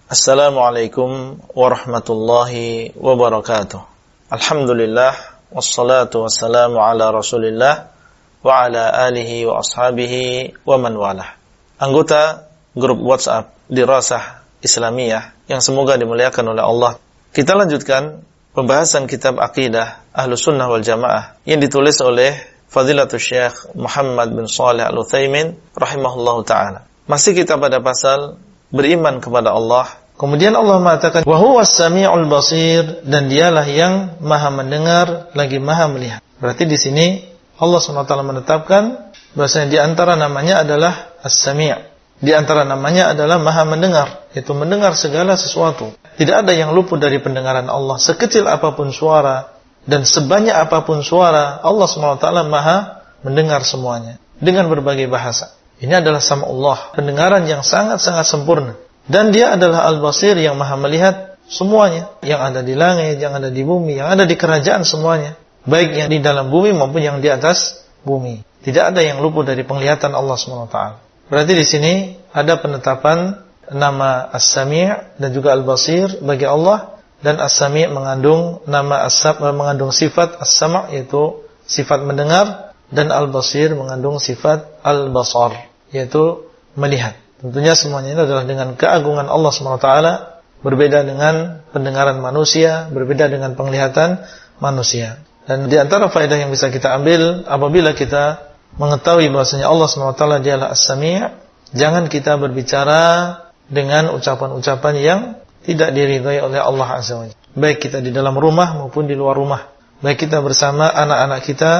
Assalamualaikum warahmatullahi wabarakatuh. Alhamdulillah wassalatu wassalamu ala Rasulillah wa ala alihi wa ashabihi wa man walah. Anggota grup WhatsApp Dirasah Islamiyah yang semoga dimuliakan oleh Allah. Kita lanjutkan pembahasan kitab Aqidah Ahlus Sunnah wal Jamaah yang ditulis oleh Fadilatul Syekh Muhammad bin Shalih Al-Utsaimin rahimahullahu taala. Masih kita pada pasal beriman kepada Allah. Kemudian Allah mengatakan wa huwas samiul basir, dan dialah yang maha mendengar lagi maha melihat. Berarti di sini Allah SWT menetapkan bahwasanya di antara namanya adalah As-Sami'. Di antara namanya adalah maha mendengar, yaitu mendengar segala sesuatu. Tidak ada yang luput dari pendengaran Allah. Sekecil apapun suara dan sebanyak apapun suara, Allah SWT maha mendengar semuanya dengan berbagai bahasa. Ini adalah sam'ullah, pendengaran yang sangat-sangat sempurna. Dan dia adalah al-basir, yang maha melihat semuanya, yang ada di langit, yang ada di bumi, yang ada di kerajaan semuanya, baik yang di dalam bumi maupun yang di atas bumi. Tidak ada yang luput dari penglihatan Allah SWT. Berarti di sini ada penetapan nama As-Sami' dan juga Al-Basir bagi Allah, dan As-Sami' mengandung nama mengandung sifat As-Sam', yaitu sifat mendengar, dan Al-Basir mengandung sifat Al-Basar, yaitu melihat. Tentunya semuanya ini adalah dengan keagungan Allah SWT, berbeda dengan pendengaran manusia, berbeda dengan penglihatan manusia. Dan di antara faedah yang bisa kita ambil apabila kita mengetahui bahwasanya Allah SWT dialah As-Sami', jangan kita berbicara dengan ucapan-ucapan yang tidak diridhai oleh Allah Azza wa Jalla. Baik kita di dalam rumah maupun di luar rumah, baik kita bersama anak-anak kita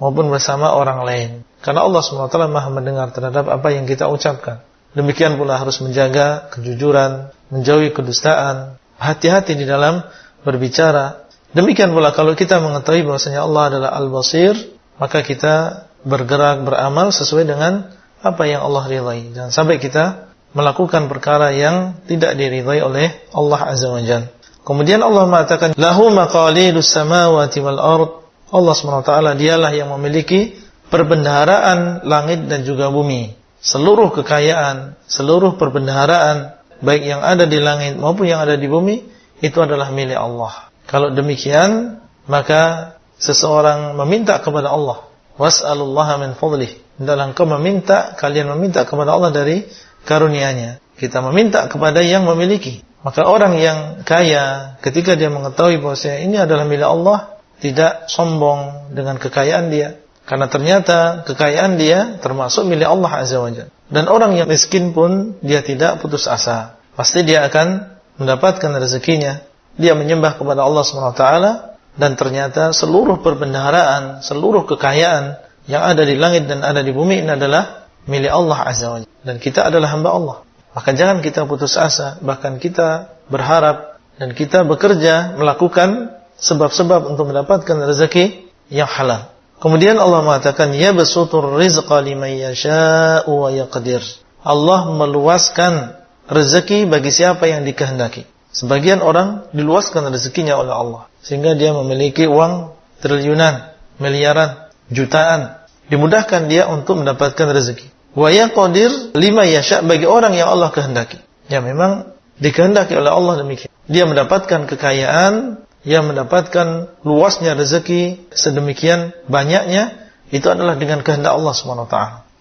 maupun bersama orang lain. Karena Allah SWT maha mendengar terhadap apa yang kita ucapkan. Demikian pula harus menjaga kejujuran, menjauhi kedustaan, hati-hati di dalam berbicara. Demikian pula kalau kita mengetahui bahwasanya Allah adalah Al-Basir, maka kita bergerak, beramal sesuai dengan apa yang Allah ridhai. Jangan sampai kita melakukan perkara yang tidak diridhai oleh Allah Azza wa Jalla. Kemudian Allah mengatakan, lahu maqalidus samawati wal ard. Allah SWT dialah yang memiliki perbendaharaan langit dan juga bumi. Seluruh kekayaan, seluruh perbendaharaan, baik yang ada di langit maupun yang ada di bumi, itu adalah milik Allah. Kalau demikian, maka seseorang meminta kepada Allah, was'alullaha min fadlih. Dalam engkau meminta, kalian meminta kepada Allah dari karunia-Nya. Kita meminta kepada yang memiliki. Maka orang yang kaya, ketika dia mengetahui bahwa ini adalah milik Allah, tidak sombong dengan kekayaan dia, karena ternyata kekayaan dia termasuk milik Allah Azza wa Jalla. Dan orang yang miskin pun dia tidak putus asa, pasti dia akan mendapatkan rezekinya. Dia menyembah kepada Allah SWT, dan ternyata seluruh perbendaharaan, seluruh kekayaan yang ada di langit dan ada di bumi ini adalah milik Allah Azza wa Jalla. Dan kita adalah hamba Allah. Maka jangan kita putus asa, bahkan kita berharap dan kita bekerja melakukan sebab-sebab untuk mendapatkan rezeki yang halal. Kemudian Allah mengatakan, ya basutur rizqa liman yasha'u wa yaqdir. Allah meluaskan rezeki bagi siapa yang dikehendaki. Sebagian orang diluaskan rezekinya oleh Allah, sehingga dia memiliki uang triliunan, miliaran, jutaan. Dimudahkan dia untuk mendapatkan rezeki. Wa yaqdir liman yasha', bagi orang yang Allah kehendaki. Ya, memang dikehendaki oleh Allah demikian. Dia mendapatkan kekayaan, yang mendapatkan luasnya rezeki sedemikian banyaknya, itu adalah dengan kehendak Allah SWT.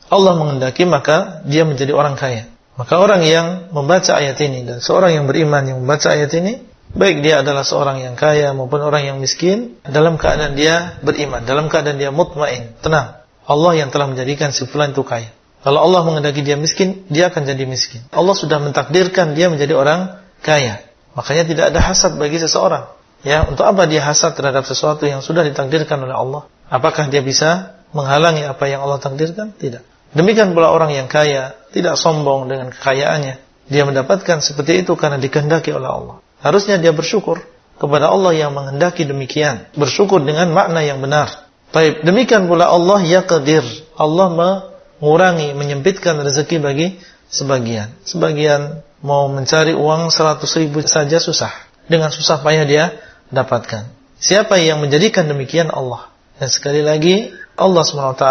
Allah menghendaki, maka dia menjadi orang kaya. Maka orang yang membaca ayat ini, dan seorang yang beriman yang membaca ayat ini, baik dia adalah seorang yang kaya maupun orang yang miskin, dalam keadaan dia beriman, dalam keadaan dia mutmain, tenang. Allah yang telah menjadikan si fulan itu kaya. Kalau Allah menghendaki dia miskin, dia akan jadi miskin. Allah sudah mentakdirkan dia menjadi orang kaya. Makanya tidak ada hasad bagi seseorang. Ya, untuk apa dia hasad terhadap sesuatu yang sudah ditakdirkan oleh Allah? Apakah dia bisa menghalangi apa yang Allah takdirkan? Tidak. Demikian pula orang yang kaya, tidak sombong dengan kekayaannya. Dia mendapatkan seperti itu karena dikehendaki oleh Allah. Harusnya dia bersyukur kepada Allah yang menghendaki demikian. Bersyukur dengan makna yang benar. Baik, demikian pula Allah yaqdir. Allah mengurangi, menyempitkan rezeki bagi sebagian. Sebagian mau mencari uang 100.000 saja susah. Dengan susah payah dia dapatkan. Siapa yang menjadikan demikian? Allah. Dan sekali lagi, Allah SWT,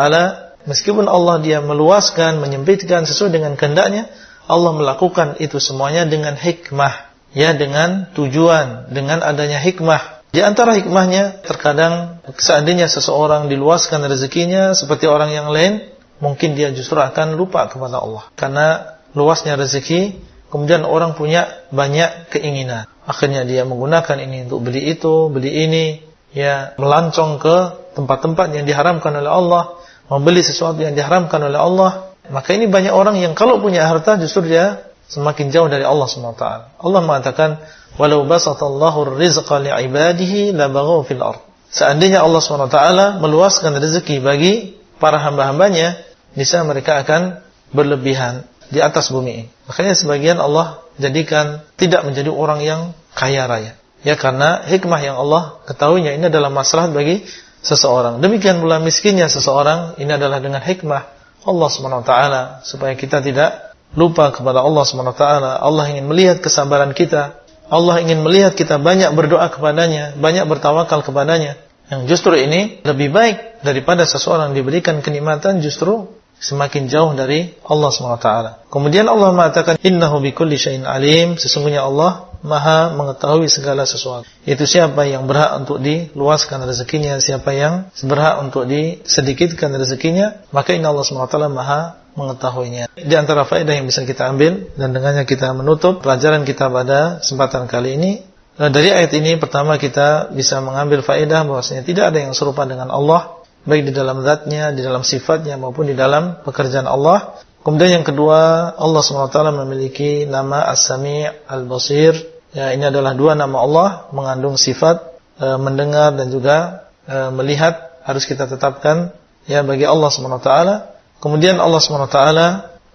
meskipun Allah dia meluaskan, menyempitkan sesuai dengan kehendaknya, Allah melakukan itu semuanya dengan hikmah, ya, dengan tujuan, dengan adanya hikmah. Di antara hikmahnya, terkadang seandainya seseorang diluaskan rezekinya seperti orang yang lain, mungkin dia justru akan lupa kepada Allah. Karena luasnya rezeki, kemudian orang punya banyak keinginan. Akhirnya dia menggunakan ini untuk beli itu, beli ini, ya, melancong ke tempat-tempat yang diharamkan oleh Allah, membeli sesuatu yang diharamkan oleh Allah. Maka ini banyak orang yang kalau punya harta justru dia semakin jauh dari Allah SWT. Allah mengatakan, walau basatallahu rizqa li'ibadihi labaghaw fil ard. Seandainya Allah SWT meluaskan rezeki bagi para hamba-hambanya, niscaya mereka akan berlebihan di atas bumi. Makanya sebagian Allah jadikan tidak menjadi orang yang kaya raya. Ya, karena hikmah yang Allah ketahuinya ini adalah maslahat bagi seseorang. Demikian pula miskinnya seseorang, ini adalah dengan hikmah Allah SWT, supaya kita tidak lupa kepada Allah SWT. Allah ingin melihat kesabaran kita. Allah ingin melihat kita banyak berdoa kepadanya, banyak bertawakal kepadanya. Yang justru ini lebih baik daripada seseorang diberikan kenikmatan justru semakin jauh dari Allah SWT. Kemudian Allah mengatakan, innahu bikulli syai'in alim. Sesungguhnya Allah Maha mengetahui segala sesuatu. Itu siapa yang berhak untuk diluaskan rezekinya, siapa yang berhak untuk disedikitkan rezekinya, maka inna Allah SWT Maha mengetahuinya. Di antara faedah yang bisa kita ambil, dan dengannya kita menutup pelajaran kita pada kesempatan kali ini, dari ayat ini pertama kita bisa mengambil faedah bahwasanya tidak ada yang serupa dengan Allah, baik di dalam zatnya, di dalam sifatnya, maupun di dalam pekerjaan Allah. Kemudian yang kedua, Allah SWT memiliki nama As-Sami' Al-Basir. Ya, ini adalah dua nama Allah, mengandung sifat mendengar dan juga melihat, harus kita tetapkan ya bagi Allah SWT. Kemudian Allah SWT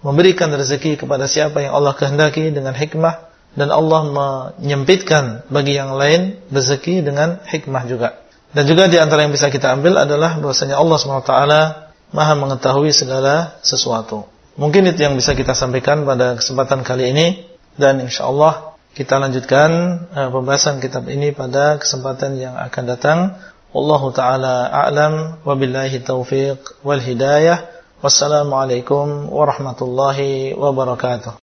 memberikan rezeki kepada siapa yang Allah kehendaki dengan hikmah, dan Allah menyempitkan bagi yang lain rezeki dengan hikmah juga. Dan juga di antara yang bisa kita ambil adalah bahwasanya Allah SWT Maha mengetahui segala sesuatu. Mungkin itu yang bisa kita sampaikan pada kesempatan kali ini, dan insyaallah kita lanjutkan pembahasan kitab ini pada kesempatan yang akan datang. Wallahu taala a'lam, wabillahi taufiq wal hidayah. Wassalamualaikum warahmatullahi wabarakatuh.